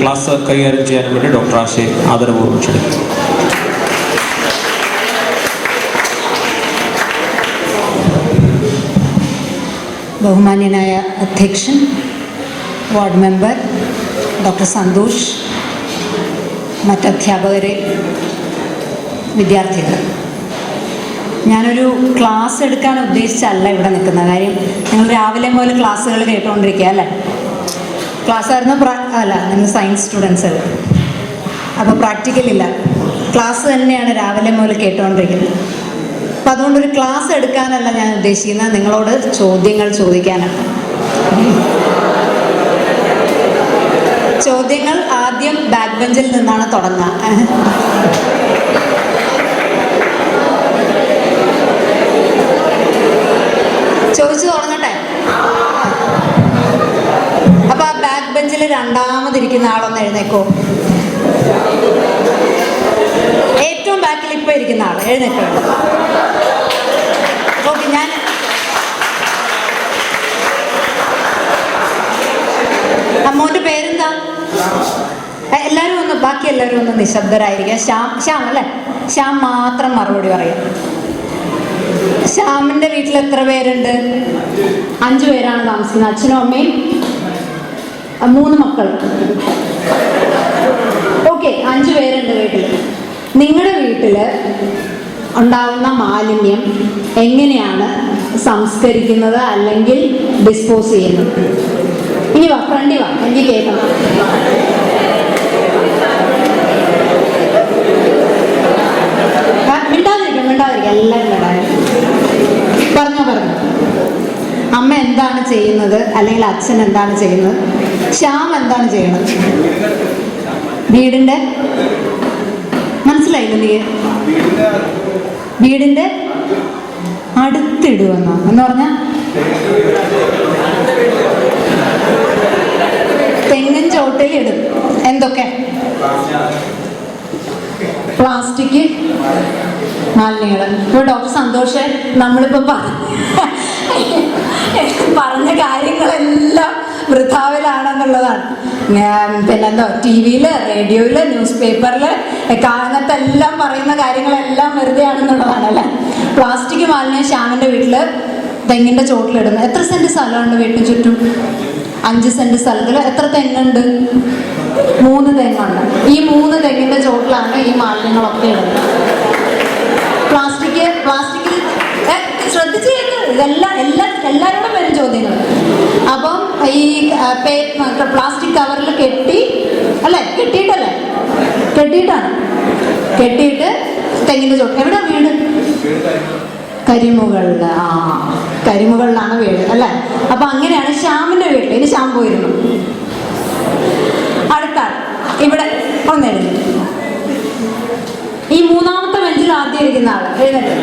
Class കൈകാര്യം ചെയ്യാൻ വേണ്ടി ഡോക്ടർ ആശയെ ആദരപൂർവ്വം ക്ഷണിക്കുന്നു. ബഹുമാന്യനായ അധ്യക്ഷൻ, വാർഡ് മെമ്പർ ഡോക്ടർ സന്തോഷ്, മറ്റധ്യാപകരെ, വിദ്യാർത്ഥികൾ, ഞാനൊരു ക്ലാസ് എടുക്കാൻ ഉദ്ദേശിച്ചല്ല ഇവിടെ നിൽക്കുന്ന കാര്യം. നിങ്ങൾ രാവിലെ മുതൽ ക്ലാസ്സുകൾ കേട്ടുകൊണ്ടിരിക്കുക അല്ലേ? ക്ലാസ്സായിരുന്നു അല്ല, നിങ്ങൾ സയൻസ് സ്റ്റുഡൻസ് അല്ലേ? അപ്പോൾ പ്രാക്ടിക്കലില്ല, ക്ലാസ് തന്നെയാണ് രാവിലെ മുതൽ കേട്ടുകൊണ്ടിരിക്കുന്നത്. അപ്പം അതുകൊണ്ടൊരു ക്ലാസ് എടുക്കാനല്ല ഞാൻ ഉദ്ദേശിക്കുന്നത്, നിങ്ങളോട് ചോദ്യങ്ങൾ ചോദിക്കാനാണ്. ചോദ്യങ്ങൾ ആദ്യം ബാക്ക് ബെഞ്ചിൽ നിന്നാണ് തുടങ്ങുക. ചോദിച്ചു തുടങ്ങട്ടെ? അപ്പൊ ആ ബാക്ക് ബെഞ്ചിൽ രണ്ടാമതിരിക്കുന്ന ആളൊന്ന് എഴുന്നേക്കോ. ഏറ്റവും ബാക്കിൽ ഇപ്പൊ ഇരിക്കുന്ന ആൾ എഴുന്നേക്കോ. ഓക്കെ, ഞാൻ അമ്മോന്റെ പേരെന്താ? എല്ലാവരും ഒന്ന്, ബാക്കി എല്ലാവരും ഒന്ന് നിശബ്ദരായിരിക്കുക. ശ്യാം അല്ലേ? ശ്യാം മാത്രം മറുപടി പറയാം. ശ്യാമിന്റെ വീട്ടിൽ എത്ര പേരുണ്ട്? 5 പേരാണ് താമസിക്കുന്നത്. അച്ഛനും അമ്മയും 3 മക്കൾ. ഓക്കെ, 5 പേരുണ്ട് വീട്ടിൽ. നിങ്ങളുടെ വീട്ടില് ഉണ്ടാവുന്ന മാലിന്യം എങ്ങനെയാണ് സംസ്കരിക്കുന്നത് അല്ലെങ്കിൽ ഡിസ്പോസ് ചെയ്യുന്നത്? ഇനി വാ, ഫ്രണ്ടി വാ, എനിക്ക് കേൾക്കണം. മിണ്ടാതിരിക്കാം എല്ലാവരും പറഞ്ഞോ. അമ്മ എന്താണ് ചെയ്യുന്നത് അല്ലെങ്കിൽ അച്ഛൻ എന്താണ് ചെയ്യുന്നത്? ശ്യാം എന്താണ് ചെയ്യുന്നത്? വീടിന്റെ മനസ്സിലായില്ല? നീ വീടിന്റെ അടുത്തിടുവെന്നോ എന്ന് പറഞ്ഞ തെങ്ങിൻ ചോട്ടിൽ ഇടും. എന്തൊക്കെ? പ്ലാസ്റ്റിക് മാലിന്യങ്ങൾ. ഇപ്പോൾ ഡോക്ടർ സന്തോഷ് നമ്മളിപ്പോൾ പറഞ്ഞ കാര്യങ്ങളെല്ലാം വൃഥാവിലാണെന്നുള്ളതാണ്. പിന്നെന്തോ TV-യിൽ, റേഡിയോയിൽ, ന്യൂസ് പേപ്പറിൽ അങ്ങനത്തെ എല്ലാം പറയുന്ന കാര്യങ്ങളെല്ലാം വെറുതെ ആണെന്നുള്ളതാണ് അല്ലേ? പ്ലാസ്റ്റിക് മാലിന്യം ശ്യാമിൻ്റെ വീട്ടിൽ തെങ്ങിൻ്റെ ചോട്ടിലിടുന്നു. എത്ര സെന്റ് സ്ഥലമുണ്ട് വീട്ടിന് ചുറ്റും? 5 സെന്റ് സ്ഥലത്തിൽ എത്ര തെങ്ങുണ്ട്? 3 തെങ്ങുണ്ട്. ഈ 3 തെങ്ങിൻ്റെ ചോട്ടിലാണ് ഈ മാലിന്യങ്ങളൊക്കെ ഇടുന്നത്. പ്ലാസ്റ്റിക്കിൽ ശ്രദ്ധിച്ച് കേൾക്കുന്നത്. എല്ലാവരോടും വരും ചോദ്യങ്ങൾ. അപ്പം ഈ പ്ലാസ്റ്റിക് കവറിൽ കെട്ടിയിട്ട് തെങ്ങിൻ്റെ ചോട്ട്. എവിടെ വീട്? കരിമുകളിലാണ് വീട് അല്ലേ? അപ്പൊ അങ്ങനെയാണ് ശ്യാമിന്റെ വീട്ടിൽ. ഇനി ശ്യാം പോയിരുന്നു. അടുത്ത ഇവിടെ ഒന്ന് എഴുതി. ഈ 3-ാമത്തെ ബെഞ്ചിൽ ആദ്യം ഇരിക്കുന്ന ആള് എഴുന്നേറ്റ്.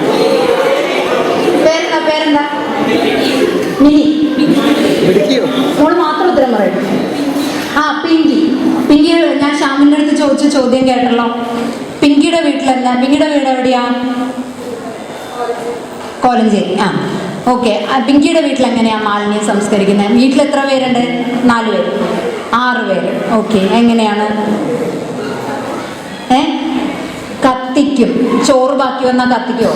പേരെന്താ? മിനി. മോള് മാത്രം ഉത്തരം പറയും. പിങ്കി. ഞാൻ ശ്യാമിന്റെ അടുത്ത് ചോദിച്ച ചോദ്യം കേട്ടല്ലോ. പിങ്കിയുടെ വീട്ടിലെന്താ? പിങ്കിയുടെ വീട് എവിടെയാ? കോലഞ്ചേരി. ഓക്കെ. പിങ്കിയുടെ വീട്ടിൽ എങ്ങനെയാ മാലിന്യം സംസ്കരിക്കുന്നത്? വീട്ടിൽ എത്ര പേരുണ്ട്? 4 പേര്. 6 പേര്. ഓക്കെ. എങ്ങനെയാണ്? കത്തിക്കും. ചോറ് ബാക്കി വന്നാൽ കത്തിക്കോ?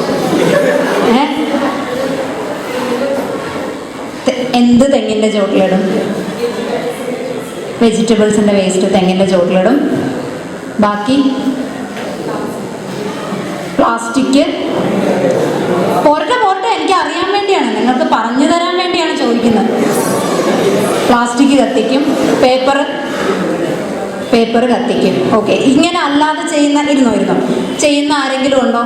എന്ത് തെങ്ങിൻ്റെ ചോട്ടിലിടും? വെജിറ്റബിൾസിൻ്റെ വേസ്റ്റ് തെങ്ങിൻ്റെ ചോട്ടിലിടും. ബാക്കി പ്ലാസ്റ്റിക്. പോരട്ടെ, എനിക്ക് അറിയാൻ വേണ്ടിയാണ്, നിങ്ങൾക്ക് പറഞ്ഞു തരാൻ വേണ്ടിയാണ് ചോദിക്കുന്നത്. പ്ലാസ്റ്റിക് കത്തിക്കും. പേപ്പർ കത്തിക്കും. ഓക്കെ. ഇങ്ങനെ അല്ലാതെ ചെയ്യുന്ന ആരെങ്കിലും ഉണ്ടോ?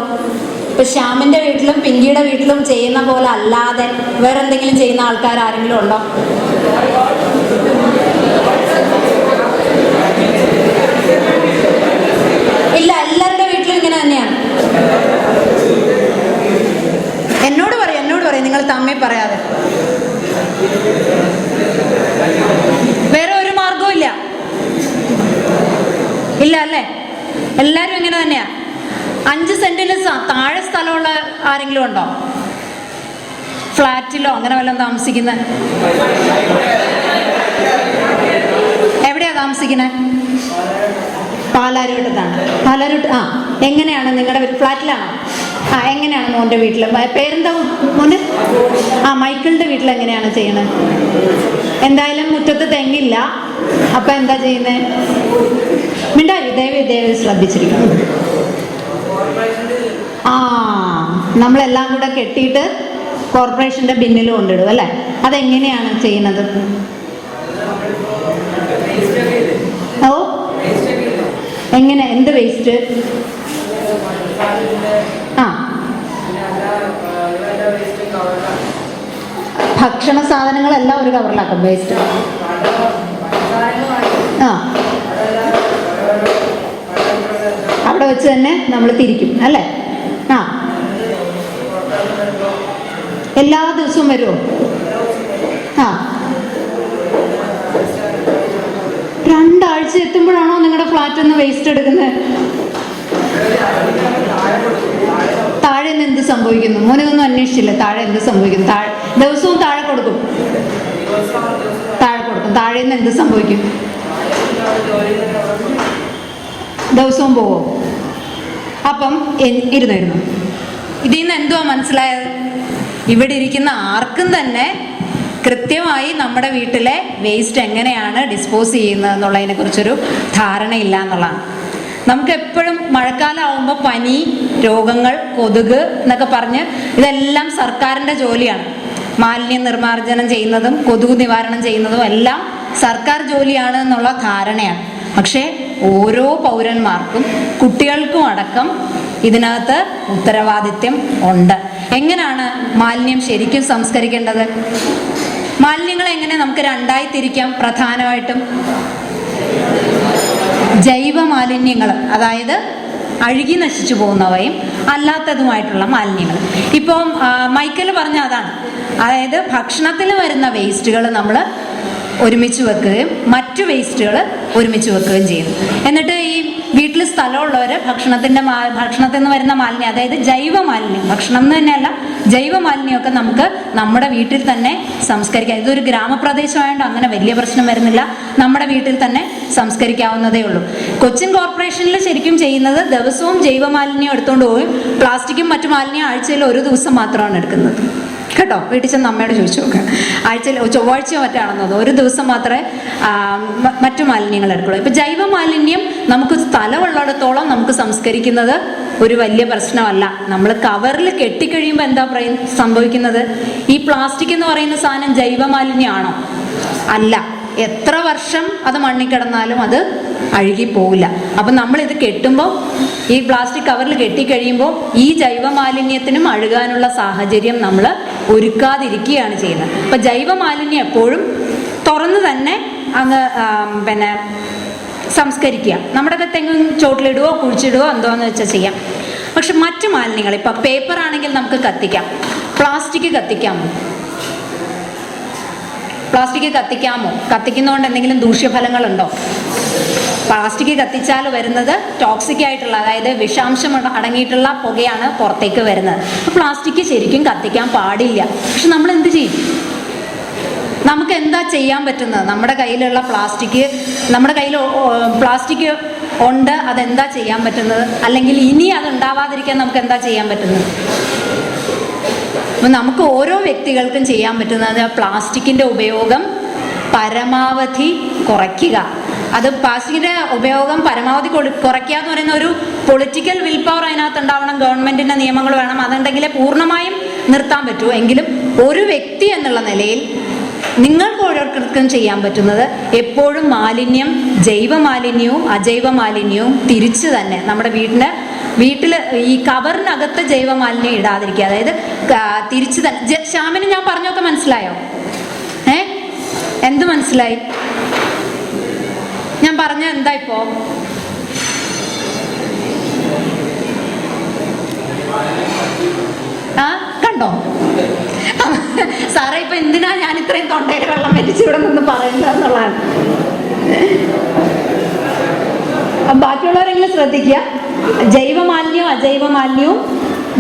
ഇപ്പൊ ശ്യാമിന്റെ വീട്ടിലും പിങ്കിയുടെ വീട്ടിലും ചെയ്യുന്ന പോലെ അല്ലാതെ വേറെ എന്തെങ്കിലും ചെയ്യുന്ന ആൾക്കാർ ആരെങ്കിലും ഉണ്ടോ? ഇല്ല, എല്ലാവരുടെ വീട്ടിലും ഇങ്ങനെ തന്നെയാണ്. എന്നോട് പറയും, നിങ്ങൾ തമ്മിൽ പറയാതെ. വേറെ ഒരു മാർഗവും ഇല്ല അല്ലേ? എല്ലാവരും ഇങ്ങനെ തന്നെയാ. 5 സെന്റിന് താഴെ സ്ഥലമുള്ള ആരെങ്കിലും ഉണ്ടോ? ഫ്ലാറ്റിലോ അങ്ങനെ വല്ലതും താമസിക്കുന്നത്? എവിടെയാ താമസിക്കുന്നത്? പാലാരിവട്ടത്താണ്. പാലാരിവട്ടം. ആ, എങ്ങനെയാണ് നിങ്ങളുടെ ഫ്ലാറ്റിലാണോ? ആ, എങ്ങനെയാണ് മോൻ്റെ വീട്ടിൽ? പേരെന്താ മോൻ്റെ? ആ, മൈക്കിളിൻ്റെ വീട്ടിൽ എങ്ങനെയാണ് ചെയ്യണത്? എന്തായാലും മുറ്റത്ത് തെങ്ങില്ല, അപ്പം എന്താ ചെയ്യുന്നത്? മിണ്ടാരി, ദയവ് ശ്രദ്ധിച്ചിരിക്കണം. ആ, നമ്മളെല്ലാം കൂടെ കെട്ടിയിട്ട് കോർപ്പറേഷൻ്റെ ബിന്നിൽ കൊണ്ടിടും അല്ലേ? അതെങ്ങനെയാണ് ചെയ്യുന്നത്? ഓ, എങ്ങനെ? എന്ത് വേസ്റ്റ്? ആ, ഭക്ഷണ സാധനങ്ങളെല്ലാം ഒരു കവറിലാക്കും വേസ്റ്റ്. ആ, അവിടെ വെച്ച് തന്നെ നമ്മൾ തിരിക്കും അല്ലേ? ആ, എല്ലാ ദിവസവും വരുമോ? ആ, 2 ആഴ്ച എത്തുമ്പോഴാണോ നിങ്ങളുടെ ഫ്ലാറ്റിൽ നിന്ന് വേസ്റ്റ് എടുക്കുന്നത്? താഴെ നിന്ന് എന്ത് സംഭവിക്കുന്നു? മോനെ ഒന്നും അന്വേഷിച്ചില്ല. താഴെ എന്ത് സംഭവിക്കുന്നു? ദിവസവും താഴെ കൊടുക്കും. താഴെ നിന്ന് എന്ത് സംഭവിക്കും? ദിവസവും പോവോ? അപ്പം ഇരുന്നു ഇതിൽ നിന്ന് എന്തുവാ മനസ്സിലായത്? ഇവിടെ ഇരിക്കുന്ന ആർക്കും തന്നെ കൃത്യമായി നമ്മുടെ വീട്ടിലെ വേസ്റ്റ് എങ്ങനെയാണ് ഡിസ്പോസ് ചെയ്യുന്നത് എന്നുള്ളതിനെ കുറിച്ചൊരു ധാരണയില്ല എന്നുള്ളതാണ്. നമുക്ക് എപ്പോഴും മഴക്കാലം ആവുമ്പോൾ പനി, രോഗങ്ങൾ, കൊതുക് എന്നൊക്കെ പറഞ്ഞ് ഇതെല്ലാം സർക്കാരിൻ്റെ ജോലിയാണ്. മാലിന്യ നിർമ്മാർജ്ജനം ചെയ്യുന്നതും കൊതുക് നിവാരണം ചെയ്യുന്നതും എല്ലാം സർക്കാർ ജോലിയാണ് എന്നുള്ള ധാരണയാണ്. പക്ഷേ ഓരോ പൗരന്മാർക്കും, കുട്ടികൾക്കും അടക്കം ഇതിനകത്ത് ഉത്തരവാദിത്യം ഉണ്ട്. എങ്ങനെയാണ് മാലിന്യം ശരിക്കും സംസ്കരിക്കേണ്ടത്? മാലിന്യങ്ങളെ എങ്ങനെ നമുക്ക് 2ആയി തിരിക്കാം? പ്രധാനമായിട്ടും ജൈവ മാലിന്യങ്ങൾ, അതായത് അഴുകി നശിച്ചു പോകുന്നവയും അല്ലാത്തതുമായിട്ടുള്ള മാലിന്യങ്ങൾ. ഇപ്പം മൈക്കൽ പറഞ്ഞ അതാണ്, അതായത് ഭക്ഷണത്തിൽ വരുന്ന വേസ്റ്റുകൾ നമ്മൾ ഒരുമിച്ച് വെക്കുകയും മറ്റു വേസ്റ്റുകൾ ഒരുമിച്ച് വെക്കുകയും ചെയ്യുന്നു. എന്നിട്ട് ഈ വീട്ടിൽ സ്ഥലമുള്ളവർ ഭക്ഷണത്തിൽ നിന്ന് വരുന്ന മാലിന്യം, അതായത് ജൈവ മാലിന്യം, ഭക്ഷണം എന്ന് തന്നെയല്ല ജൈവ മാലിന്യമൊക്കെ നമുക്ക് നമ്മുടെ വീട്ടിൽ തന്നെ സംസ്കരിക്കാം. ഇതൊരു ഗ്രാമപ്രദേശമായതുകൊണ്ട് അങ്ങനെ വലിയ പ്രശ്നം വരുന്നില്ല. നമ്മുടെ വീട്ടിൽ തന്നെ സംസ്കരിക്കാവുന്നതേ ഉള്ളൂ. കൊച്ചിൻ കോർപ്പറേഷനിൽ ശരിക്കും ചെയ്യുന്നത് ദിവസവും ജൈവ മാലിന്യം എടുത്തുകൊണ്ട് പോയി പ്ലാസ്റ്റിക്കും മറ്റു മാലിന്യം ആഴ്ചയിൽ 1 ദിവസം മാത്രമാണ് എടുക്കുന്നത് കേട്ടോ. വീട്ടിൽ ചെന്ന് അമ്മയോട് ചോദിച്ചു നോക്കുക. ആഴ്ചയിൽ ചൊവ്വാഴ്ചയോ മറ്റാണെന്നോ 1 ദിവസം മാത്രമേ മറ്റു മാലിന്യങ്ങൾ എടുക്കുള്ളൂ. ഇപ്പം ജൈവ മാലിന്യം നമുക്ക് സ്ഥലമുള്ളിടത്തോളം നമുക്ക് സംസ്കരിക്കുന്നത് ഒരു വലിയ പ്രശ്നമല്ല. നമ്മൾ കവറിൽ കെട്ടിക്കഴിയുമ്പോൾ എന്താ സംഭവിക്കുന്നത്? ഈ പ്ലാസ്റ്റിക് എന്ന് പറയുന്ന സാധനം ജൈവ മാലിന്യമാണോ? അല്ല. എത്ര വർഷം അത് മണ്ണിൽ കിടന്നാലും അത് അഴുകിപ്പോവില്ല. അപ്പം നമ്മളിത് കെട്ടുമ്പോൾ, ഈ പ്ലാസ്റ്റിക് കവറിൽ കെട്ടിക്കഴിയുമ്പോൾ ഈ ജൈവ മാലിന്യത്തിനും അഴുകാനുള്ള സാഹചര്യം നമ്മൾ ഒരുക്കാതിരിക്കുകയാണ് ചെയ്യുന്നത്. അപ്പം ജൈവ മാലിന്യം എപ്പോഴും തുറന്ന് തന്നെ അങ്ങ് സംസ്കരിക്കുക. നമ്മുടെ തെങ്ങും ചോട്ടിലിടുവോ കുഴിച്ചിടുവോ എന്തോന്ന് വെച്ചാൽ ചെയ്യാം. പക്ഷെ മറ്റു മാലിന്യങ്ങൾ, ഇപ്പം പേപ്പർ ആണെങ്കിൽ നമുക്ക് കത്തിക്കാം, പ്ലാസ്റ്റിക് കത്തിക്കാമോ? പ്ലാസ്റ്റിക് കത്തിക്കാമോ? കത്തിക്കുന്നതുകൊണ്ട് എന്തെങ്കിലും ദൂഷ്യഫലങ്ങളുണ്ടോ? പ്ലാസ്റ്റിക് കത്തിച്ചാൽ വരുന്നത് ടോക്സിക് ആയിട്ടുള്ള, അതായത് വിഷാംശം അടങ്ങിയിട്ടുള്ള പുകയാണ് പുറത്തേക്ക് വരുന്നത്. പ്ലാസ്റ്റിക് ശരിക്കും കത്തിക്കാൻ പാടില്ല. പക്ഷെ നമ്മൾ എന്ത് ചെയ്യും? നമുക്ക് എന്താ ചെയ്യാൻ പറ്റുന്നത്? നമ്മുടെ കയ്യിലുള്ള നമ്മുടെ കയ്യിൽ പ്ലാസ്റ്റിക് ഉണ്ട്, അതെന്താ ചെയ്യാൻ പറ്റുന്നത്? അല്ലെങ്കിൽ ഇനി അത് ഉണ്ടാവാതിരിക്കാൻ നമുക്ക് എന്താ ചെയ്യാൻ പറ്റുന്നത്? അപ്പം നമുക്ക് ഓരോ വ്യക്തികൾക്കും ചെയ്യാൻ പറ്റുന്നത് പ്ലാസ്റ്റിക്കിൻ്റെ ഉപയോഗം പരമാവധി കുറയ്ക്കുക. അത് പ്ലാസ്റ്റിക്കിൻ്റെ ഉപയോഗം പരമാവധി കുറയ്ക്കുക എന്ന് പറയുന്ന ഒരു പൊളിറ്റിക്കൽ വിൽ പവർ അതിനകത്ത് ഉണ്ടാവണം. ഗവൺമെൻറ്റിൻ്റെ നിയമങ്ങൾ വേണം. അതുണ്ടെങ്കിലേ പൂർണ്ണമായും നിർത്താൻ പറ്റൂ. എങ്കിലും ഒരു വ്യക്തി എന്നുള്ള നിലയിൽ നിങ്ങൾക്ക് ഓരോരുത്തർക്കും ചെയ്യാൻ പറ്റുന്നത് എപ്പോഴും മാലിന്യം, ജൈവ മാലിന്യവും അജൈവ മാലിന്യവും തിരിച്ച് തന്നെ നമ്മുടെ വീട്ടിൽ ഈ കവറിനകത്ത് ജൈവ മാലിന്യം ഇടാതിരിക്കുക. അതായത് തിരിച്ച് തന്നെ. ശ്യാമിന് ഞാൻ പറഞ്ഞൊക്കെ മനസ്സിലായോ? എന്ത് മനസ്സിലായി? ഞാൻ പറഞ്ഞ എന്താ ഇപ്പോ? കണ്ടോ സാറേ? ഇപ്പൊ എന്തിനാ ഞാൻ ഇത്രയും തൊണ്ടയിൽ വെള്ളം വലിച്ച് ഇവിടെ നിന്ന് പറയുന്നതെന്നുള്ളതാണ്. ബാക്കിയുള്ളവരെങ്കിലും ശ്രദ്ധിക്കുക. ജൈവ മാലിന്യവും അജൈവ മാലിന്യവും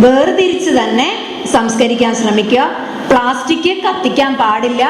വേർതിരിച്ച് തന്നെ സംസ്കരിക്കാൻ ശ്രമിക്കുക. പ്ലാസ്റ്റിക് കത്തിക്കാൻ പാടില്ല.